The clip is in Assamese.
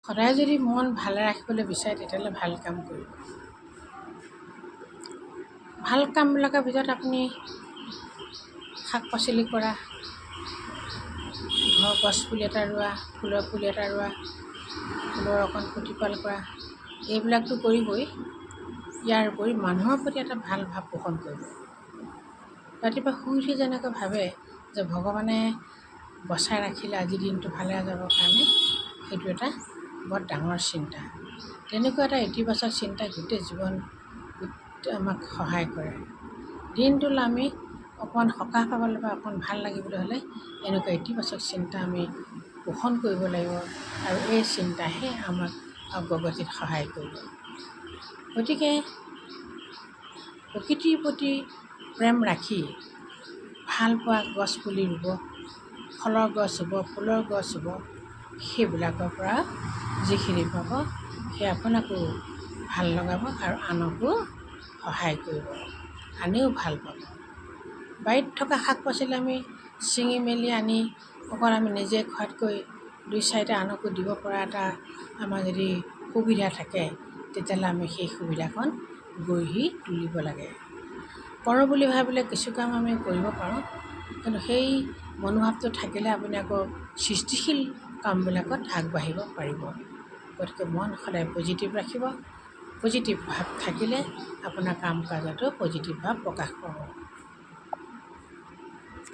সদায় যদি মন ভালে ৰাখিবলৈ বিচাৰে তেতিয়াহ'লে ভাল কাম কৰিব। ভাল কামবিলাকৰ ভিতৰত আপুনি শাক পাচলি কৰা, ঘৰৰ গছপুলি এটা ৰোৱা, ফুলৰ পুলি এটা ৰোৱা, ফুলৰ অকণ প্ৰতিপাল কৰা, এইবিলাকতো কৰিবই। ইয়াৰ উপৰি মানুহৰ প্ৰতি এটা ভাল ভাৱ পোষণ কৰিব। ৰাতিপুৱা শুই উঠি যেনেকৈ ভাবে যে ভগৱানে বচাই ৰাখিলে আজিৰ দিনটো ভালে যাবৰ কাৰণে, সেইটো এটা বৰ ডাঙৰ চিন্তা। তেনেকুৱা এটা ইতিবাচক চিন্তাই গোটেই জীৱন আমাক সহায় কৰে। দিনটোলৈ আমি অকণমান সকাহ পাবলৈ বা অকণমান ভাল লাগিবলৈ হ'লে এনেকুৱা ইতিবাচক চিন্তা আমি পোষণ কৰিব লাগিব, আৰু এই চিন্তাহে আমাক অগ্ৰগতিত সহায় কৰিব। গতিকে প্ৰকৃতিৰ প্ৰতি প্ৰেম ৰাখি ভাল পোৱা গছ পুলি ৰুব, ফলৰ গছ ৰুব, ফুলৰ গছ ৰুব, সেইবিলাকৰ পৰা যিখিনি পাব সেই আপোনাকো ভাল লগাব আৰু আনকো সহায় কৰিব, আনেও ভাল পাব। বাৰীত থকা শাক পাচলি আমি ছিঙি মেলি আনি অকল আমি নিজে খোৱাতকৈ 2-4টা আনকো দিব পৰা এটা আমাৰ যদি সুবিধা থাকে, তেতিয়াহ'লে আমি সেই সুবিধাকণ গঢ়ি তুলিব লাগে। কৰোঁ বুলি ভাবিলে কিছু কাম আমি কৰিব পাৰোঁ, কিন্তু সেই মনোভাৱটো থাকিলে আপুনি আকৌ সৃষ্টিশীল কামবিলাকত আগবাঢ়িব পাৰিব। গতিকে মন সদায় পজিটিভ ৰাখিব। পজিটিভ ভাৱ থাকিলে আপোনাৰ কাম কাজতো পজিটিভ ভাৱ প্ৰকাশ পাব।